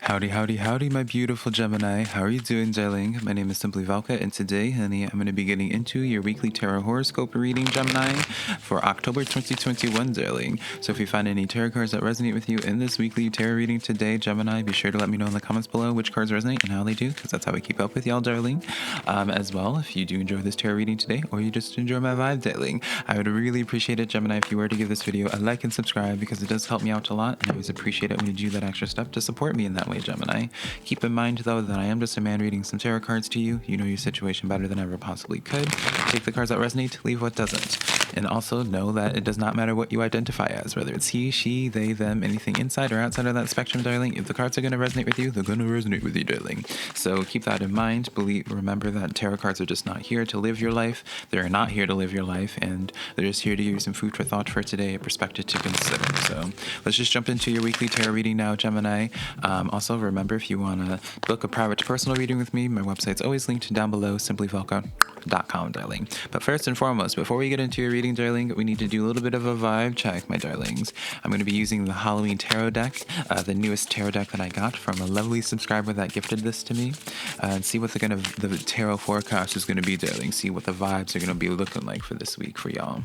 Howdy, howdy, howdy, my beautiful Gemini. How are you doing, darling? My name is SimplyVelca, and today, honey, I'm going to be getting into your weekly tarot horoscope reading, Gemini, for October 2021, darling. So if you find any tarot cards that resonate with you in this weekly tarot reading today, Gemini, be sure to let me know in the comments below which cards resonate and how they do, because that's how I keep up with y'all, darling. As well, if you do enjoy this tarot reading today, or you just enjoy my vibe, darling, I would really appreciate it, Gemini, if you were to give this video a like and subscribe, because it does help me out a lot, and I always appreciate it when you do that extra step to support me in that way, Gemini. Keep in mind, though, that I am just a man reading some tarot cards to you. You know your situation better than I ever possibly could. Take the cards that resonate, leave what doesn't. And also know that it does not matter what you identify as, whether it's he, she, they, them, anything inside or outside of that spectrum, darling. If the cards are going to resonate with you, they're going to resonate with you, darling. So keep that in mind. Remember that tarot cards are just not here to live your life. They're not here to live your life, and they're just here to give you some food for thought for today, a perspective to consider. So let's just jump into your weekly tarot reading now, Gemini. Also, remember, if you want to book a private personal reading with me, my website's always linked down below, SimplyVelca.com, darling. But first and foremost, before we get into your reading, darling, we need to do a little bit of a vibe check, my darlings. I'm going to be using the Halloween tarot deck, the newest tarot deck that I got from a lovely subscriber that gifted this to me, and see what the tarot forecast is going to be, darling. See what the vibes are going to be looking like for this week for y'all.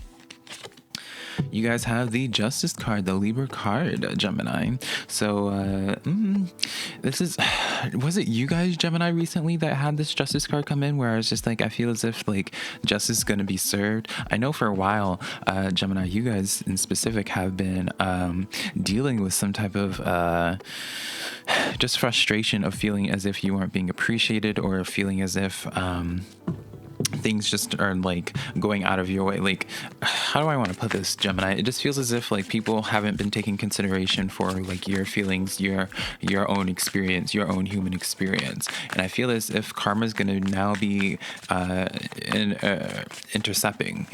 You guys have the Justice card, the Libra card, Gemini. So, was it you guys, Gemini, recently that had this Justice card come in, where I was just like, I feel as if like justice is going to be served. I know for a while, Gemini, you guys in specific have been dealing with some type of just frustration of feeling as if you weren't being appreciated, or feeling as if things just are like going out of your way. Like, how do I want to put this, Gemini? It just feels as if like people haven't been taking consideration for like your feelings, your own experience, your own human experience. And I feel as if karma is going to now be intercepting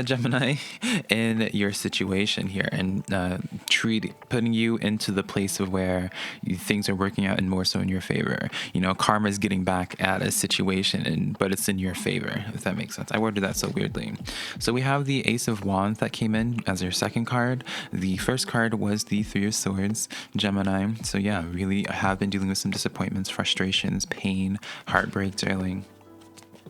Gemini in your situation here, and putting you into the place of where things are working out and more so in your favor. You know, karma is getting back at a situation, but it's in your favor, if that makes sense. I worded that so weirdly. So we have the Ace of Wands that came in as your second card. The first card was the Three of Swords, Gemini. So yeah, really, I have been dealing with some disappointments, frustrations, pain, heartbreak, darling.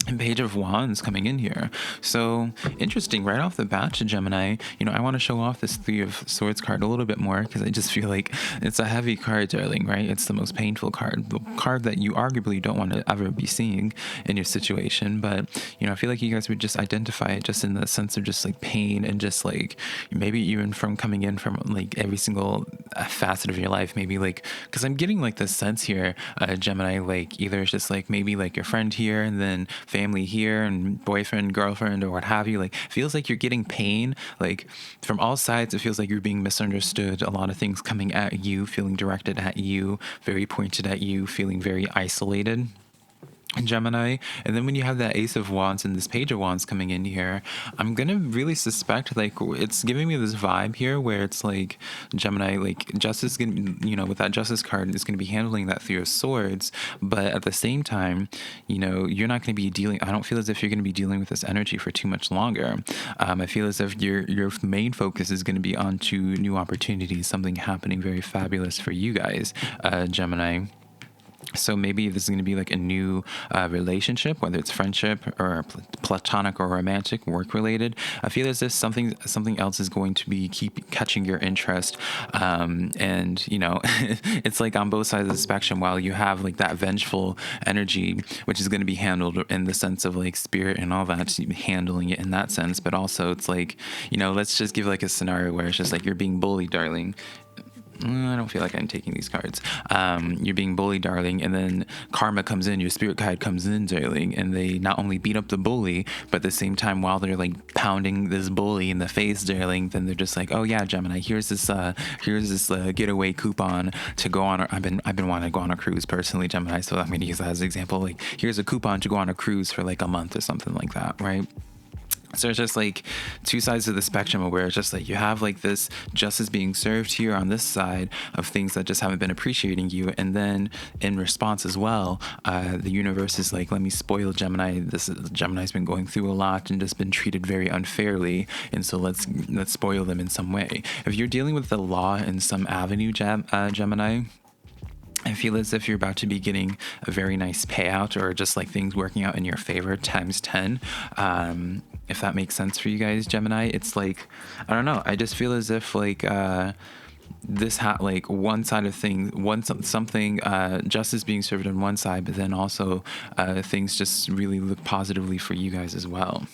And Page of Wands coming in here. So interesting, right off the bat, Gemini, you know, I want to show off this Three of Swords card a little bit more, because I just feel like it's a heavy card, darling, right? It's the most painful card, the card that you arguably don't want to ever be seeing in your situation. But, you know, I feel like you guys would just identify it just in the sense of just like pain, and just like maybe even from coming in from like every single facet of your life, maybe like, because I'm getting like this sense here, Gemini, like either it's just like maybe like your friend here, and then family here, and boyfriend, girlfriend, or what have you. Like, feels like you're getting pain like from all sides. It feels like you're being misunderstood, a lot of things coming at you, feeling directed at you, very pointed at you, feeling very isolated, Gemini. And then when you have that Ace of Wands and this Page of Wands coming in here, I'm gonna really suspect, like, it's giving me this vibe here where it's like Gemini, like Justice, you know, with that Justice card, is gonna be handling that Three of Swords, but at the same time, you know, you're not gonna be dealing, I don't feel as if you're gonna be dealing with this energy for too much longer. I feel as if your main focus is gonna be onto new opportunities, something happening very fabulous for you guys, Gemini. So maybe this is going to be like a new relationship, whether it's friendship or platonic or romantic, work related. I feel as if something else is going to be keep catching your interest, and you know, it's like on both sides of the spectrum. While you have like that vengeful energy, which is going to be handled in the sense of like spirit and all that, handling it in that sense, but also it's like, you know, let's just give like a scenario where it's just like you're being bullied, darling. I don't feel like I'm taking these cards. You're being bullied, darling, and then karma comes in, your spirit guide comes in, darling, and they not only beat up the bully, but at the same time, while they're like pounding this bully in the face, darling, then they're just like, oh yeah, Gemini, here's this getaway coupon to go on. I've been wanting to go on a cruise personally, Gemini, so I'm going to use that as an example. Like, here's a coupon to go on a cruise for like a month or something like that, right? So it's just like two sides of the spectrum where it's just like you have like this justice being served here on this side of things that just haven't been appreciating you, and then in response as well, the universe is like, let me spoil Gemini. Gemini's been going through a lot and just been treated very unfairly, and so let's spoil them in some way. If you're dealing with the law in some avenue, Gemini, I feel as if you're about to be getting a very nice payout, or just like things working out in your favor times 10. If that makes sense for you guys, Gemini. It's like, I don't know. I just feel as if like like one side of things, something justice being served on one side, but then also things just really look positively for you guys as well.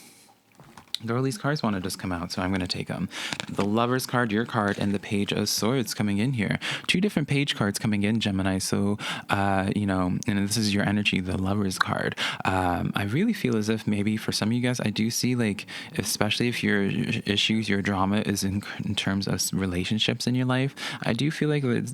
Girl, these cards want to just come out, so I'm going to take them. The Lover's card, your card, and the Page of Swords coming in here. Two different page cards coming in, Gemini. So, and this is your energy, the Lover's card. I really feel as if maybe for some of you guys, I do see like, especially if your issues, your drama is in terms of relationships in your life, I do feel like it's,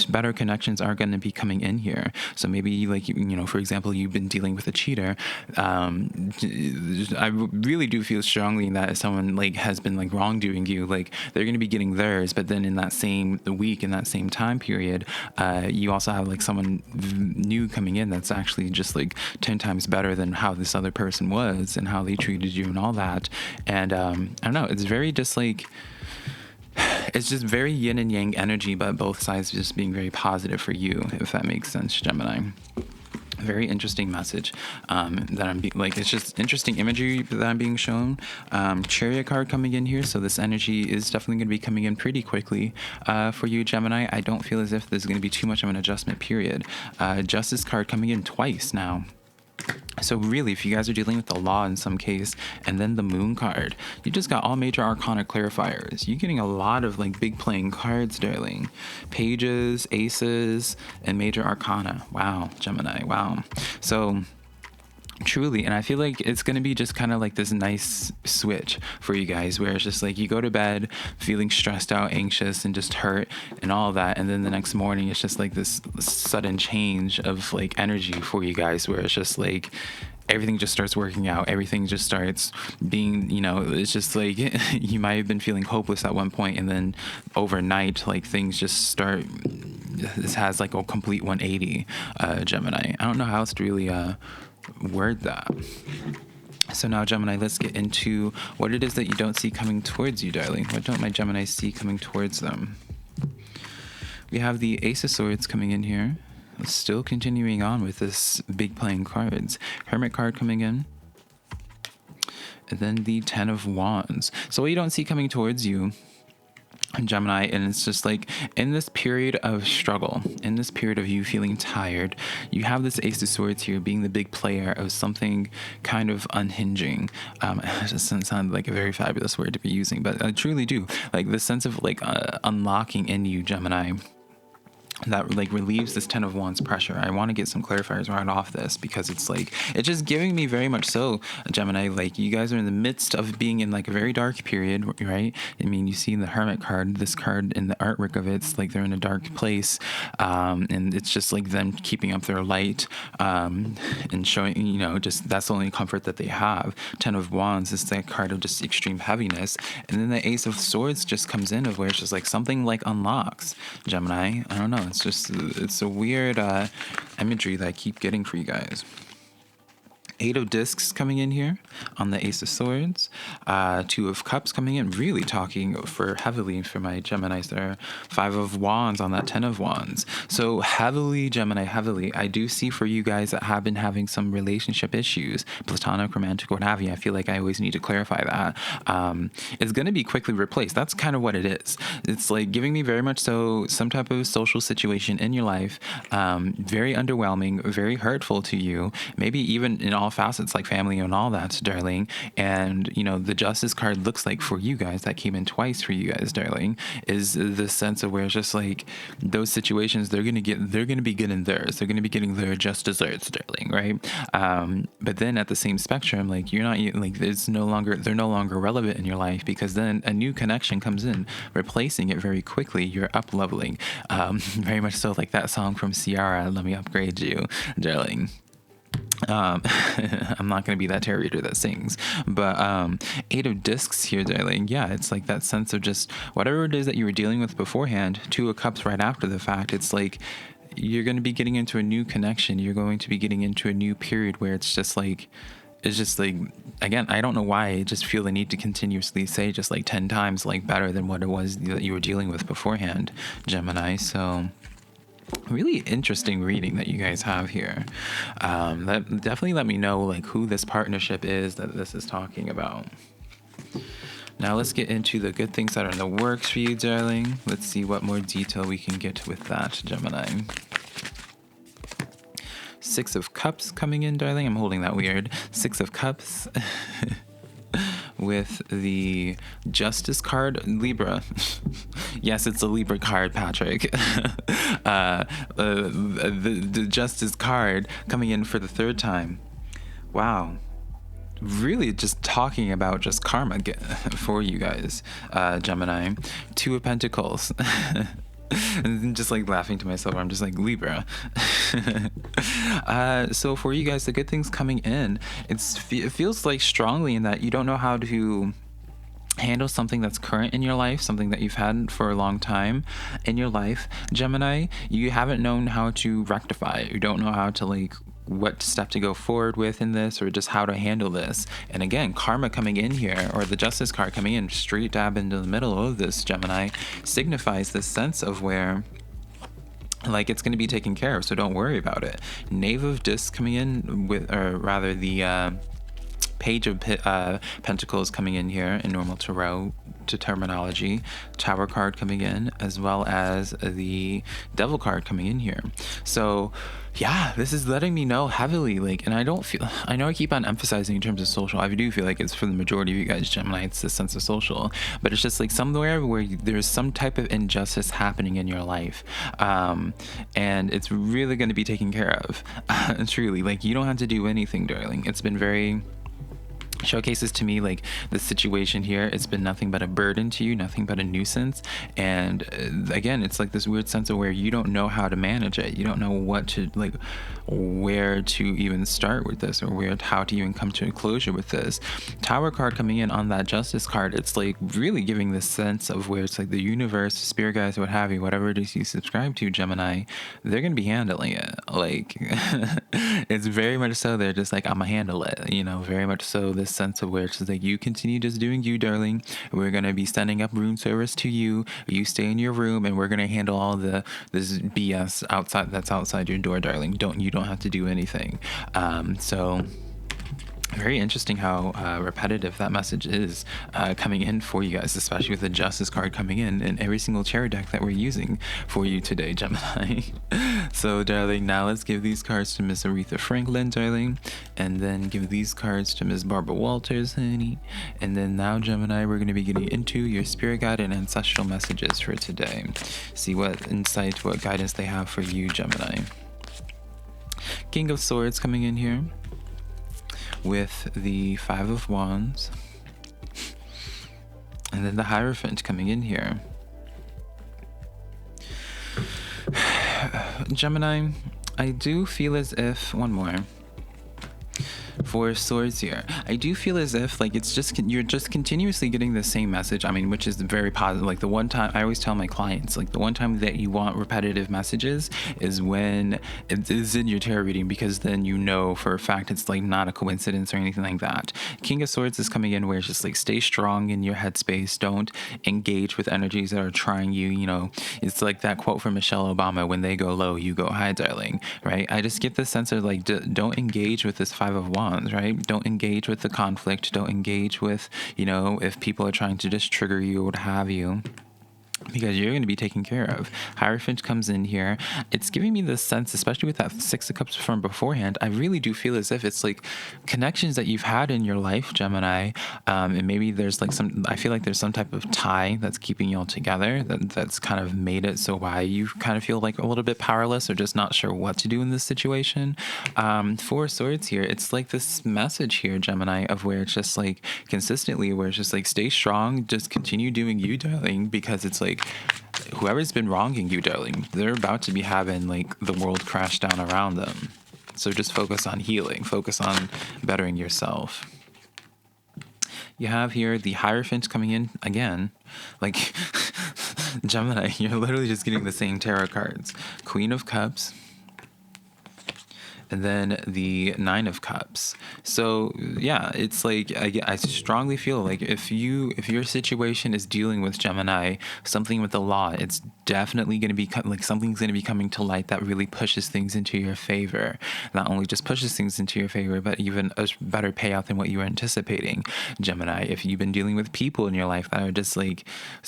better connections are going to be coming in here. So maybe like, for example, you've been dealing with a cheater. I really do feel strongly that if someone like has been like wrongdoing you, like they're going to be getting theirs. But then in that same week, in that same time period, you also have like someone new coming in that's actually just like 10 times better than how this other person was and how they treated you and all that. And I don't know, it's very just like, it's just very yin and yang energy, but both sides just being very positive for you, if that makes sense, Gemini. Very interesting message that I'm like, it's just interesting imagery that I'm being shown. Chariot card coming in here, so this energy is definitely going to be coming in pretty quickly for you, Gemini. I don't feel as if there's going to be too much of an adjustment period. Justice card coming in twice now. So really, if you guys are dealing with the law in some case, and then the Moon card, you just got all major arcana clarifiers. You're getting a lot of like big playing cards, darling. Pages, aces, and major arcana. Wow, Gemini, wow. So truly, and I feel like it's going to be just kind of like this nice switch for you guys where it's just like you go to bed feeling stressed out, anxious, and just hurt and all that, and then the next morning it's just like this sudden change of like energy for you guys where it's just like everything just starts working out, everything just starts being, it's just like you might have been feeling hopeless at one point, and then overnight like things just start, this has like a complete 180, Gemini. I don't know how else to really word that. So now, Gemini, let's get into what it is that you don't see coming towards you, darling. What don't my Gemini see coming towards them? We have the Ace of Swords coming in here. Still continuing on with this big playing cards. Hermit card coming in. And then the Ten of Wands. So what you don't see coming towards you, Gemini, and it's just like in this period of struggle, in this period of you feeling tired, you have this Ace of Swords here being the big player of something kind of unhinging. It doesn't sound like a very fabulous word to be using, but I truly do. Like the sense of like unlocking in you, Gemini, that like relieves this Ten of Wands pressure. I want to get some clarifiers right off this because it's like, it's just giving me very much so, Gemini, like you guys are in the midst of being in like a very dark period, right? I mean, you see in the Hermit card, this card in the artwork of it's like they're in a dark place, and it's just like them keeping up their light, and showing, just that's the only comfort that they have. Ten of Wands is that card of just extreme heaviness, and then the Ace of Swords just comes in of where it's just like something like unlocks, Gemini. I don't know. It's a weird imagery that I keep getting for you guys. Eight of Discs coming in here on the Ace of Swords. Two of Cups coming in, really talking for heavily for my Geminis there. Five of Wands on that Ten of Wands. So heavily, Gemini, heavily. I do see for you guys that have been having some relationship issues, platonic, romantic, what have you. I feel like I always need to clarify that. It's going to be quickly replaced. That's kind of what it is. It's like giving me very much so some type of social situation in your life, very underwhelming, very hurtful to you, maybe even in all facets like family and all that, darling. And the Justice card looks like for you guys, that came in twice for you guys, darling, is the sense of where it's just like those situations they're gonna be getting theirs, they're gonna be getting their just desserts, darling, right? But then at the same spectrum, like you're not like they're no longer relevant in your life, because then a new connection comes in replacing it very quickly. You're up leveling, very much so like that song from Ciara, Let Me Upgrade You, darling. I'm not going to be that tarot reader that sings, but Eight of Discs here, darling. Yeah, it's like that sense of just whatever it is that you were dealing with beforehand, Two of Cups right after the fact. It's like you're going to be getting into a new connection. You're going to be getting into a new period where it's just like, again, I don't know why I just feel the need to continuously say just like 10 times like better than what it was that you were dealing with beforehand, Gemini. So really interesting reading that you guys have here. That definitely let me know like who this partnership is that this is talking about. Now let's get into the good things that are in the works for you, darling. Let's see what more detail we can get with that, Gemini. Six of Cups coming in, darling. I'm holding that weird. Six of Cups. With the Justice card, Libra. Yes, it's a Libra card, Patrick. The Justice card coming in for the third time. Wow. Really just talking about just karma for you guys, Gemini. Two of Pentacles. And just like laughing to myself, I'm just like, Libra. So for you guys, the good things coming in, it feels like strongly in that you don't know how to handle something that's current in your life, something that you've had for a long time in your life, Gemini. You haven't known how to rectify it. You don't know how to like what step to go forward with in this, or just how to handle this. And again, karma coming in here, or the Justice card coming in straight dab into the middle of this, Gemini, signifies this sense of where like it's going to be taken care of, so don't worry about it. Knave of Discs coming in with, or rather the Page of Pentacles coming in here in normal tarot to terminology. Tower card coming in, as well as the Devil card coming in here. So yeah, this is letting me know heavily, like, and I know I keep on emphasizing in terms of social, I do feel like it's for the majority of you guys, Gemini, it's this sense of social, but it's just like somewhere where there's some type of injustice happening in your life, and it's really going to be taken care of. Truly, like, you don't have to do anything, darling. It's been very showcases to me like the situation here, it's been nothing but a burden to you, nothing but a nuisance. And again, it's like this weird sense of where you don't know how to manage it, you don't know what to, like, where to even start with this, or how to even come to a closure with this. Tower card coming in on that Justice card, it's like really giving this sense of where it's like the universe, spirit guides, what have you, whatever it is you subscribe to, Gemini, they're gonna be handling it. Like it's very much so they're just like, I'm gonna handle it, you know, very much so this sense of where it's just like, you continue just doing you, darling. We're gonna be sending up room service to you. You stay in your room, and we're gonna handle all this BS outside that's outside your door, darling. You don't have to do anything. So very interesting how repetitive that message is coming in for you guys, especially with the Justice card coming in every single tarot deck that we're using for you today, Gemini. So, darling, now let's give these cards to Miss Aretha Franklin, darling, and then give these cards to Miss Barbara Walters, honey. And then now, Gemini, we're going to be getting into your spirit guide and ancestral messages for today. See what insight, what guidance they have for you, Gemini. King of Swords coming in here with the Five of Wands, and then the Hierophant coming in here. Gemini, I do feel as if, one more, Four of Swords here, I do feel as if like it's just, you're just continuously getting the same message. I mean, which is very positive. Like the one time I always tell my clients, like the one time that you want repetitive messages is when it is in your tarot reading, because then you know for a fact it's like not a coincidence or anything like that. King of Swords is coming in where it's just like, stay strong in your headspace. Don't engage with energies that are trying you. You know, it's like that quote from Michelle Obama, when they go low, you go high, darling, right? I just get this sense of like, don't engage with this Five of Wands, right? Don't engage with the conflict. Don't engage with, you know, if people are trying to just trigger you or what have you, because you're going to be taken care of. Hierophant comes in here. It's giving me this sense, especially with that Six of Cups from beforehand, I really do feel as if it's like connections that you've had in your life, Gemini, and maybe there's like I feel like there's some type of tie that's keeping you all together, that's kind of made it so why you kind of feel like a little bit powerless or just not sure what to do in this situation. Four of Swords here, it's like this message here, Gemini, of where it's just like consistently, where it's just like, stay strong, just continue doing you, darling, because it's like, whoever's been wronging you, darling, they're about to be having like the world crash down around them. So just focus on healing, focus on bettering yourself. You have here the Hierophant coming in again. Like, Gemini, you're literally just getting the same tarot cards. Queen of Cups. And then the Nine of Cups. So yeah, it's like I strongly feel like if your situation is dealing with Gemini, something with the law, it's definitely going to be like something's going to be coming to light that really pushes things into your favor. Not only just pushes things into your favor, but even a better payout than what you were anticipating. Gemini, if you've been dealing with people in your life that are just like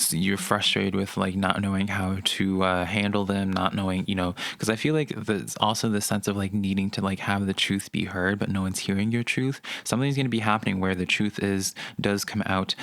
you're frustrated with, like not knowing how to handle them, not knowing, because I feel like there's also the sense of like needing to like have the truth be heard, but no one's hearing your truth. Something's going to be happening where the truth does come out,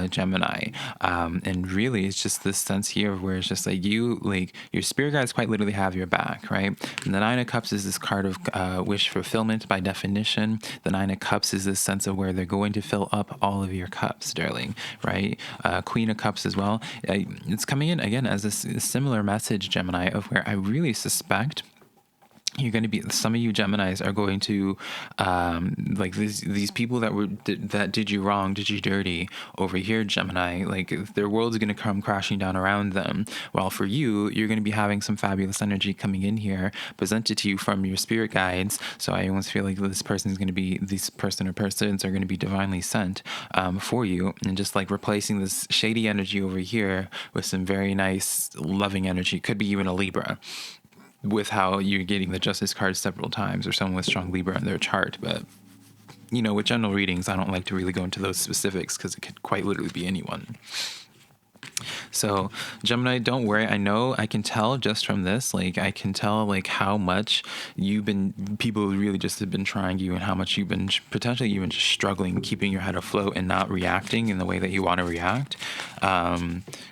Gemini. And really it's just this sense here of where it's just like your spirit guides quite literally have your back, right? And the Nine of Cups is this card of wish fulfillment by definition. The Nine of Cups is this sense of where they're going to fill up all of your cups, darling, right? Queen of Cups as well. It's coming in again as a similar message, Gemini, of where I really suspect you're going to be, some of you Geminis are going to like these people that did you wrong, did you dirty over here, Gemini, like their world's going to come crashing down around them, while for you, you're going to be having some fabulous energy coming in here presented to you from your spirit guides. So I almost feel like this person or persons are going to be divinely sent for you, and just like replacing this shady energy over here with some very nice loving energy. Could be even a Libra, with how you're getting the Justice card several times, or someone with strong Libra in their chart. But, with general readings, I don't like to really go into those specifics because it could quite literally be anyone. So Gemini, don't worry. I can tell just from this, like I can tell like how much people really just have been trying you, and how much you've been potentially even just struggling, keeping your head afloat and not reacting in the way that you want to react.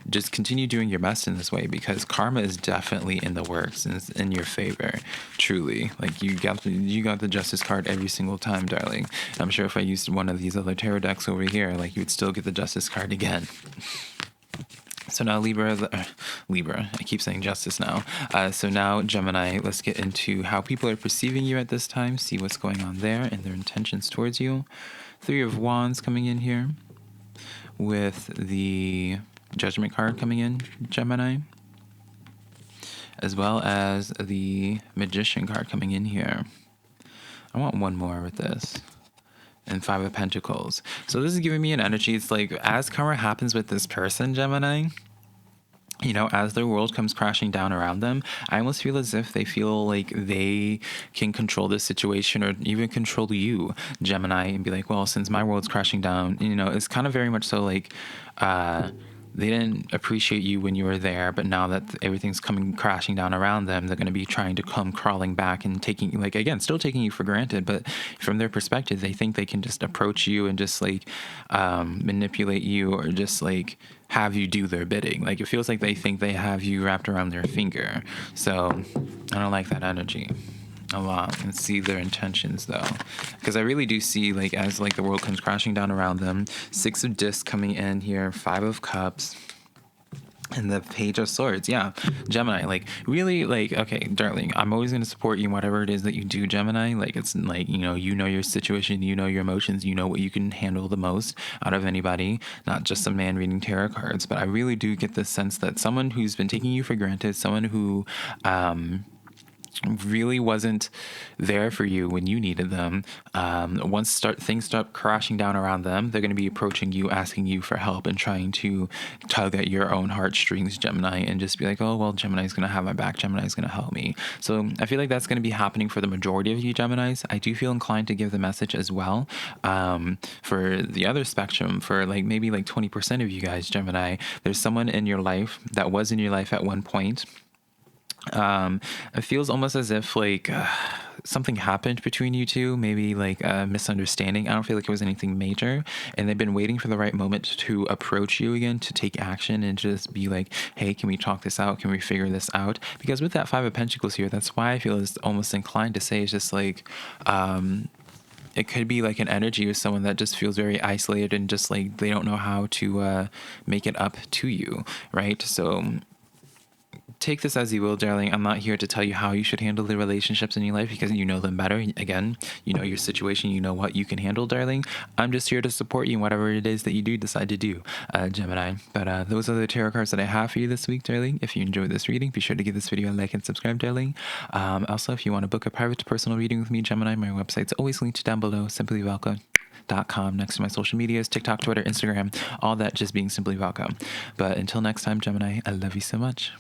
Just continue doing your best in this way, because karma is definitely in the works and it's in your favor. Truly, like you got the Justice card every single time, darling. I'm sure if I used one of these other tarot decks over here, like you would still get the Justice card again. So now Libra, I keep saying Justice now. So now Gemini, let's get into how people are perceiving you at this time, see what's going on there and their intentions towards you. Three of Wands coming in here with the Judgment card coming in, Gemini, as well as the Magician card coming in here. I want one more with this. And Five of Pentacles. So this is giving me an energy. It's like as karma happens with this person, Gemini, as their world comes crashing down around them, I almost feel as if they feel like they can control this situation, or even control you, Gemini, and be like, well, since my world's crashing down, it's kind of very much so like, they didn't appreciate you when you were there, but now that everything's coming crashing down around them, they're going to be trying to come crawling back and still taking you for granted. But from their perspective, they think they can just approach you and just like manipulate you, or just like have you do their bidding. Like it feels like they think they have you wrapped around their finger. So I don't like that energy a lot, and see their intentions though, because I really do see like as like the world comes crashing down around them, Six of Discs coming in here, Five of Cups, and the Page of Swords. Yeah, Gemini, like really, like, okay, darling, I'm always going to support you in whatever it is that you do, Gemini. Like it's like, your situation, your emotions, what you can handle the most out of anybody, not just a man reading tarot cards. But I really do get the sense that someone who's been taking you for granted, someone who really wasn't there for you when you needed them. Once things start crashing down around them, they're going to be approaching you, asking you for help, and trying to tug at your own heartstrings, Gemini, and just be like, oh, well, Gemini's going to have my back. Gemini's going to help me. So I feel like that's going to be happening for the majority of you Geminis. I do feel inclined to give the message as well. For the other spectrum, for like maybe like 20% of you guys, Gemini, there's someone in your life that was in your life at one point. It feels almost as if like something happened between you two, maybe like a misunderstanding. I don't feel like it was anything major, and they've been waiting for the right moment to approach you again, to take action and just be like, hey, can we talk this out? Can we figure this out? Because with that Five of Pentacles here, that's why I feel is almost inclined to say it's just like, it could be like an energy with someone that just feels very isolated and just like they don't know how to make it up to you, right? So take this as you will, darling. I'm not here to tell you how you should handle the relationships in your life because you know them better. Again, you know your situation, you know what you can handle, darling. I'm just here to support you in whatever it is that you do decide to do, Gemini. But those are the tarot cards that I have for you this week, darling. If you enjoyed this reading, be sure to give this video a like and subscribe, darling. Also, if you want to book a private personal reading with me, Gemini, my website's always linked down below, SimplyVelca.com, next to my social medias, TikTok, Twitter, Instagram, all that just being Simply Velca. But until next time, Gemini, I love you so much.